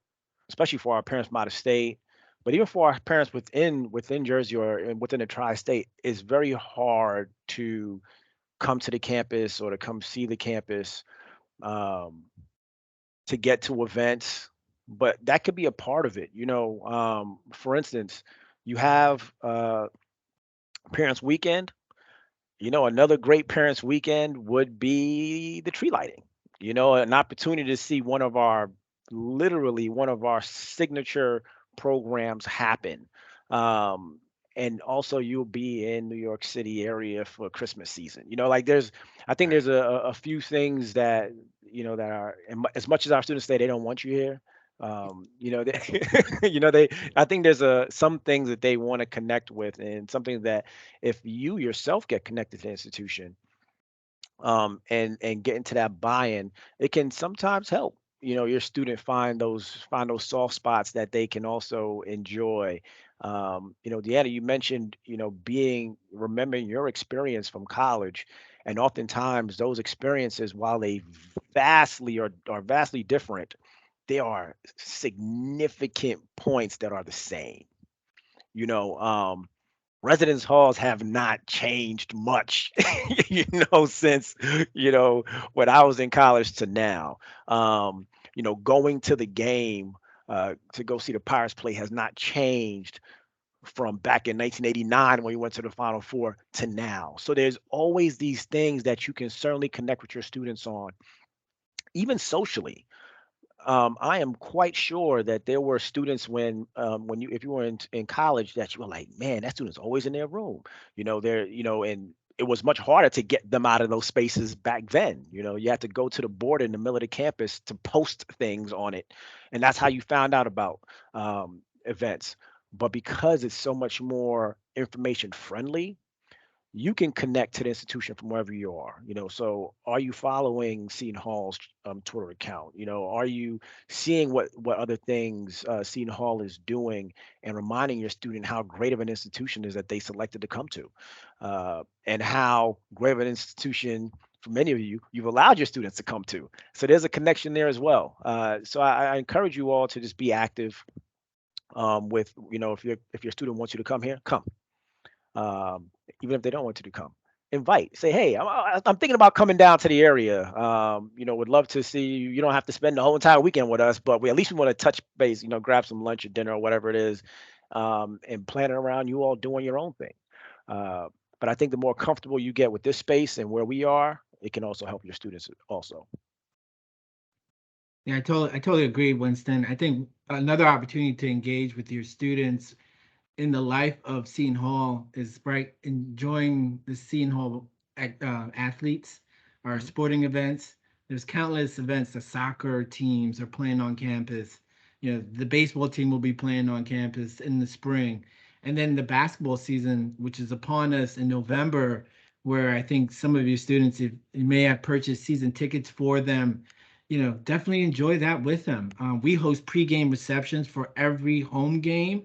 our parents from out of state, but even for our parents within Jersey or within the tri-state, it's very hard to come to the campus or to come see the campus, um, to get to events. But that could be a part of it. For instance, you have Parents Weekend. Another great parents' weekend would be the tree lighting. An opportunity to see literally one of our signature programs happen. Um, and also you'll be in New York City area for Christmas season. Like I think Right. there's a few things that, that are, and as much as our students say they don't want you here, they, I think there's some things that they want to connect with, and something that if you yourself get connected to the institution, and get into that buy-in, it can sometimes help, your student find those soft spots that they can also enjoy. Deanna, you mentioned, being remembering your experience from college, and oftentimes those experiences, while they are vastly different, they are significant points that are the same. you know um Residence halls have not changed much, since, you know, when I was in college to now. Um, going to the game, to go see the Pirates play has not changed from back in 1989 when we went to the Final Four to now. So there's always these things that you can certainly connect with your students on, even socially. I am quite sure that there were students when if you were in college, that you were like, man, that student's always in their room. And it was much harder to get them out of those spaces back then. You had to go to the board in the middle of the campus to post things on it, and that's how you found out about events. But because it's so much more information friendly, you can connect to the institution from wherever you are. So are you following Seton Hall's Twitter account? Are you seeing what other things Seton Hall is doing, and reminding your student how great of an institution is that they selected to come to, and how great of an institution for many of you've allowed your students to come to. So there's a connection there as well. So I encourage you all to just be active, with, if your student wants you to come here, come. um, Even if they don't want you to come. Invite, say, hey, I'm thinking about coming down to the area. Would love to see you. You don't have to spend the whole entire weekend with us, but we at least we want to touch base, grab some lunch or dinner or whatever it is, and plan it around you all doing your own thing. Uh, but I think the more comfortable you get with this space and where we are, it can also help your students also. Yeah, I totally agree, Winston. I think another opportunity to engage with your students in the life of Seton Hall is, right, enjoying the Seton Hall athletes, our Mhm. sporting events. There's countless events. The soccer teams are playing on campus. The baseball team will be playing on campus in the spring, and then the basketball season, which is upon us in November, where I think some of your students, if you may have purchased season tickets for them, definitely enjoy that with them. We host pregame receptions for every home game,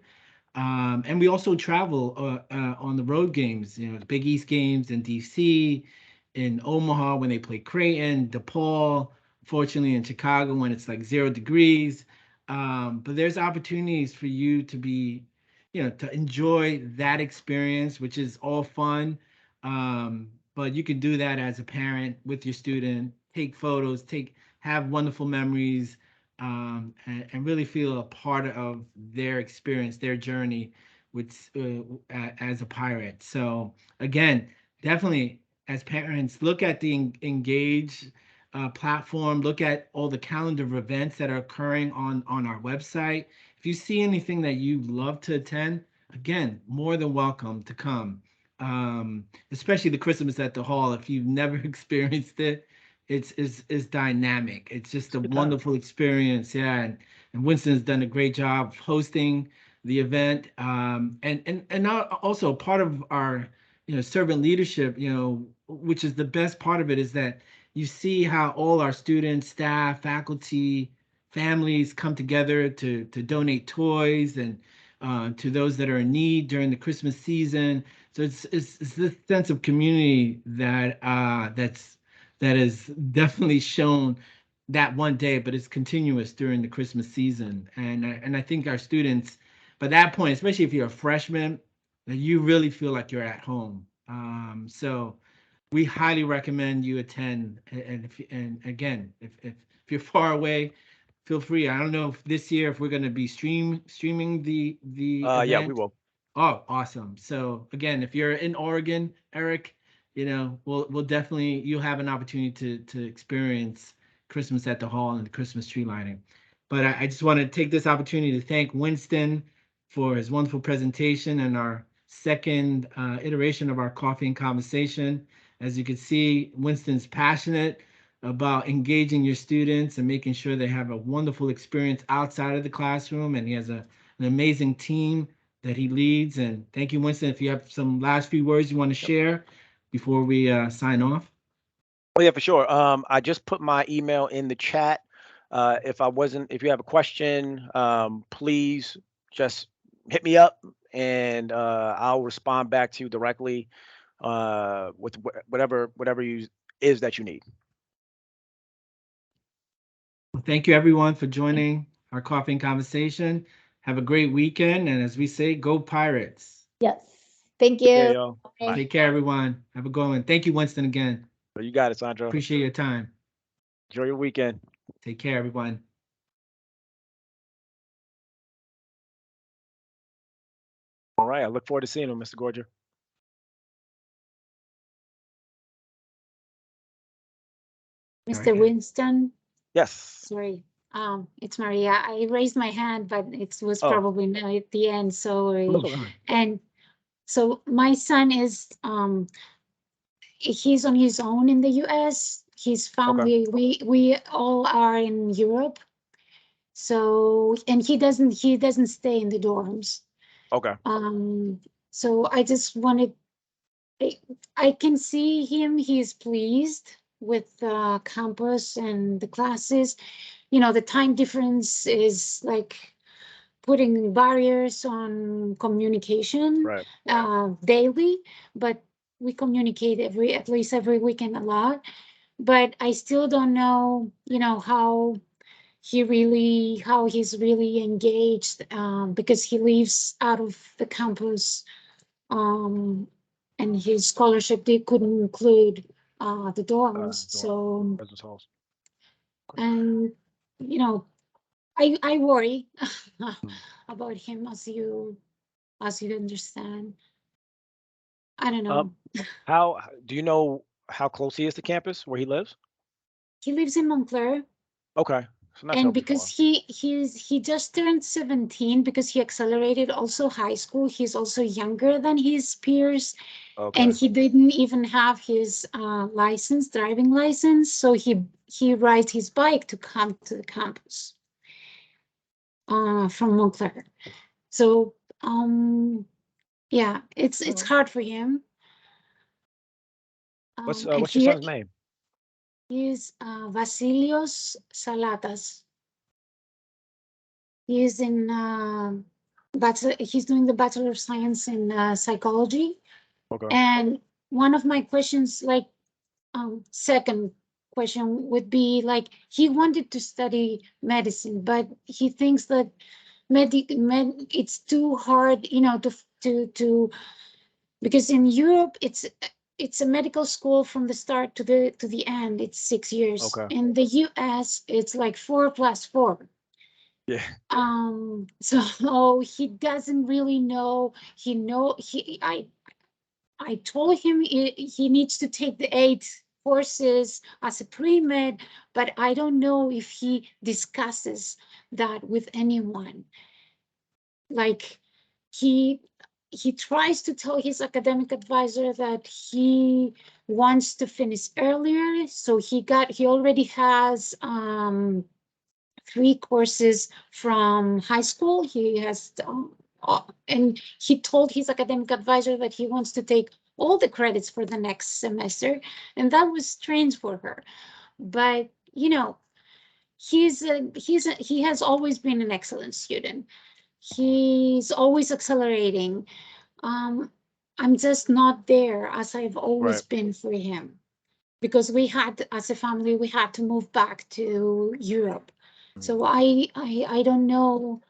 and we also travel on the road games, the Big East games in DC, in Omaha when they play Creighton, DePaul, fortunately in Chicago when it's like 0 degrees. But there's opportunities for you to be, to enjoy that experience, which is all fun. But you can do that as a parent with your student, take photos, have wonderful memories, and really feel a part of their experience, their journey with as a pirate. So again, definitely as parents, look at the Engage platform. Look at all the calendar of events that are occurring on our website. If you see anything that you love to attend, again, more than welcome to come. Especially the Christmas at the Hall. If you've never experienced it, it's dynamic. It's just It's a a good time. wonderful experience. Yeah, and Winston's done a great job of hosting the event. And now also part of our servant leadership, which is the best part of it, is that you see how all our students, staff, faculty, families come together to donate toys and to those that are in need during the Christmas season. So it's this sense of community that is definitely shown that one day, but it's continuous during the Christmas season. And I think our students, by that point, especially if you're a freshman, that you really feel like you're at home. So we highly recommend you attend. And again, if you're far away, feel free. I don't know if this year if we're going to be streaming the Yeah, we event. will. Oh, awesome. So again, if you're in Oregon, Eric, we'll definitely you'll have an opportunity to experience Christmas at the Hall and the Christmas tree lighting. But I just want to take this opportunity to thank Winston for his wonderful presentation and our second iteration of our coffee and conversation. As you can see, Winston's passionate about engaging your students and making sure they have a wonderful experience outside of the classroom. And he has an amazing team that he leads. And thank you, Winston. If you have some last few words you want to share before we sign off. Oh yeah, for sure. I just put my email in the chat. If you have a question, please just hit me up and I'll respond back to you directly with whatever you is that you need. Well, thank you, everyone, for joining our coffee and conversation. Have a great weekend. And as we say, go Pirates. Yes. Thank Yeah, you. y'all. Bye. Take care, everyone. Have a good one. Thank you, Winston, again. You got it, Sandra. Appreciate your time. Enjoy your weekend. Take care, everyone. All right. I look forward to seeing you, Mr. Gorger. Mr. Winston, Yes. sorry. It's Maria. I raised my hand, but it was Oh. probably not at the end. Sorry. Oh, sure. And so my son is he's on his own in the US. His family, we all are in Europe. So and he doesn't stay in the dorms. Okay. So I just wanted I can see him, he's pleased with the campus and the classes. You know, the time difference is like putting barriers on communication Right. daily, but we communicate at least every weekend a lot. But I still don't know, you know, how he's really engaged, because he lives out of the campus, and his scholarship they couldn't include the dorms. So Residence halls. and you know, I worry about him, as you understand. I don't know. How do you know how close he is to campus where he lives? He lives in Montclair, Okay. So not and terribly because far. he just turned 17, because he accelerated also high school, he's also younger than his peers. Okay. And he didn't even have his driving license, so he rides his bike to come to the campus from Montclair. So yeah, it's hard for him. What's And what's your son's name? he's Vasilios Salatas. He's in he's doing the Bachelor of Science in psychology. Okay. And one of my questions, like second question, would be like, he wanted to study medicine, but he thinks that it's too hard, you know, to because in Europe it's a medical school from the start to the end. It's 6 years. Okay. In the US, it's like 4+4. Yeah. So he doesn't really know. I told him he needs to take the 8 courses as a pre-med, but I don't know if he discusses that with anyone. Like he tries to tell his academic advisor that he wants to finish earlier, so he already has 3 courses from high school. He has and he told his academic advisor that he wants to take all the credits for the next semester, and that was strange for her. But you know, he has always been an excellent student. He's always accelerating. I'm just not there as I've always Right. been for him, because as a family, we had to move back to Europe. So I don't know.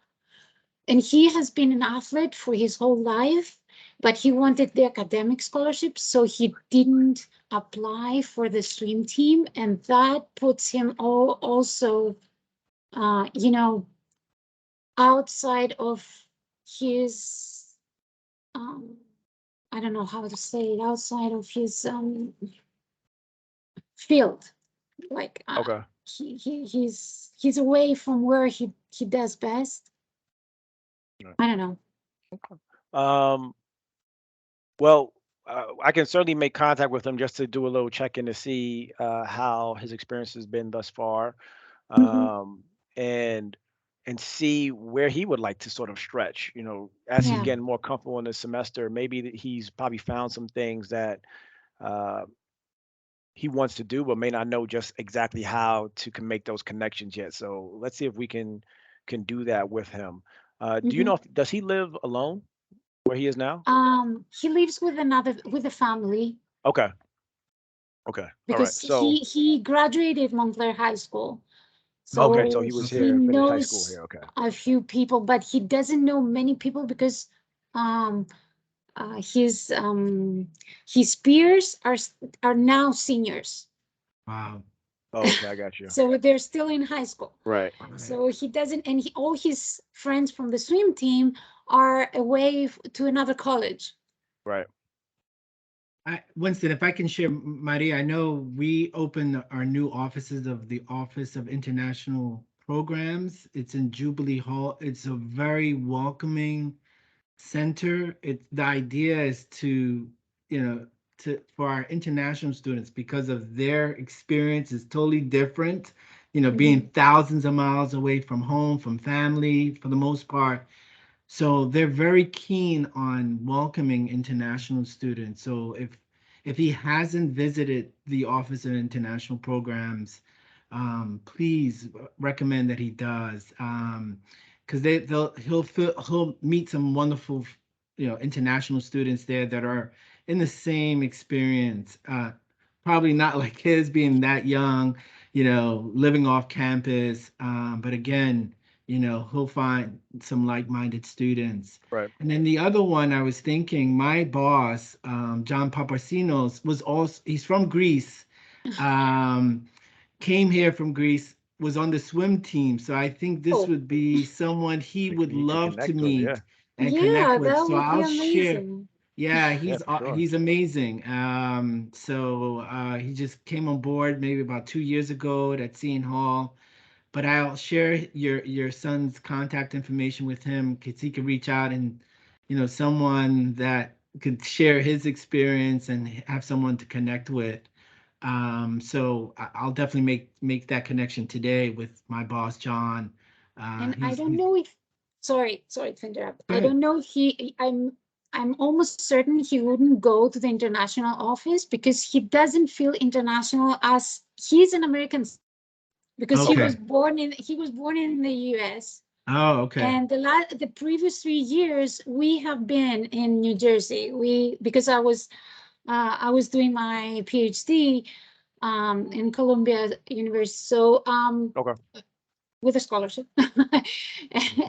And he has been an athlete for his whole life, but he wanted the academic scholarship, so he didn't apply for the swim team, and that puts him also, you know, outside of his, I don't know how to say it, outside of his field. Like Okay. he's away from where he does best. Right. I don't know. Um, Well, I can certainly make contact with him just to do a little check-in to see how his experience has been thus far, Mhm. um, and see where he would like to sort of stretch. As he's Yeah. getting more comfortable in the semester, maybe he's probably found some things that uh, he wants to do, but may not know just exactly how to can make those connections yet. So let's see if we can do that with him. Do you Mhm. know does he live alone where he is now? He lives with a family Okay. Okay. All right. because So he graduated Montclair High School, okay, so so he was he here, finished high school knows here. Okay. a few people, but he doesn't know many people because um his peers are now seniors, Wow. Oh, okay, I got you. so they're still in high school. Right. All right. So he doesn't, and all his friends from the swim team are away to another college. Right. Winston, if I can share, Maria, I know we opened our new offices of the Office of International Programs. It's in Jubilee Hall. It's a very welcoming center. The idea is to, for our international students, because of their experience is totally different, being Mhm. thousands of miles away from home, from family for the most part. So they're very keen on welcoming international students. So if he hasn't visited the Office of International Programs, please recommend that he does. Because he'll meet some wonderful, international students there that are in the same experience. Probably not like his being that young, living off campus. But again, he'll find some like-minded students. Right. And then the other one I was thinking, my boss, John Paparsinos, was also, he's from Greece, um, came here from Greece, was on the swim team. So I think this Oh, would be someone he would He could love to connect with. Yeah. meet and connect yeah, with. that So would be I'll share. amazing. Yeah, Yeah, for sure. he's amazing. So he just came on board maybe about 2 years ago at Seton Hall, but I'll share your son's contact information with him because he could reach out and, someone that could share his experience and have someone to connect with. So I'll definitely make that connection today with my boss, John. And I don't He's know if, sorry to interrupt. Go I ahead. don't know if I'm almost certain he wouldn't go to the international office because he doesn't feel international as he's an American citizen because Okay. he was born in the US. Oh, okay. And the previous 3 years we have been in New Jersey. Because I was doing my PhD in Columbia University. So Okay. with a scholarship.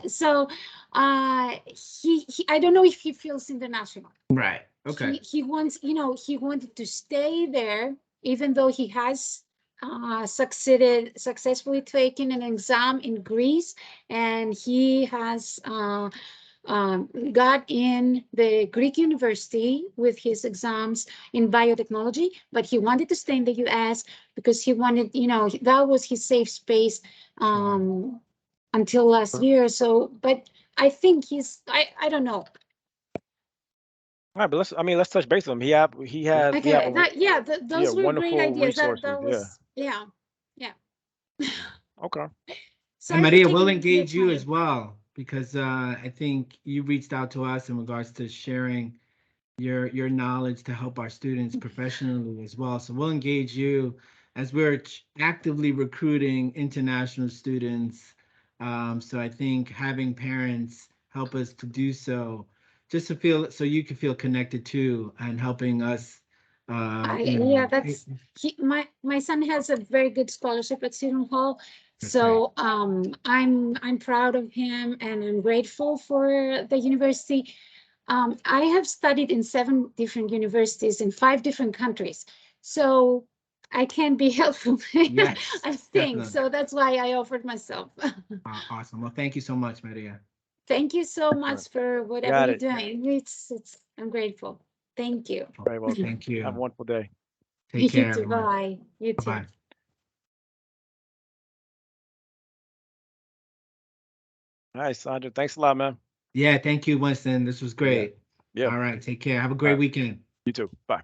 So he I don't know if he feels international. Right. Okay. He wants, he wanted to stay there, even though he has successfully taken an exam in Greece, and he has got in the Greek university with his exams in biotechnology, but he wanted to stay in the US because he wanted, that was his safe space until last year. So, but I think I don't know. All right, but let's touch base with him. We have Okay, yeah, yeah, those were great wonderful ideas. resources. That Yeah. was, yeah, yeah. Okay. And Sorry for Maria will taking your engage you as time. well because I think you reached out to us in regards to sharing your knowledge to help our students professionally as well. So we'll engage you as we're actively recruiting international students. So I think having parents help us to do so, just to feel so you can feel connected too, and helping us. Yeah, that's my son has a very good scholarship at Seton Hall, That's great. so I'm proud of him and I'm grateful for the university. I have studied in 7 different universities in 5 different countries, so I can be helpful. Yes, I think definitely. so. That's why I offered myself. Awesome. Well, thank you so much, Maria. Thank you so All right. much for whatever Got you're it. doing. It's I'm grateful. Thank you. Very welcome. Thank Have a you. wonderful day. Take You care, too. everyone. Bye. You Bye too. bye. All right, Sandra. Thanks a lot, man. Yeah, thank you, Winston. This was You got it. great. Yeah. All right. Take care. Have a great right. weekend. You too. Bye.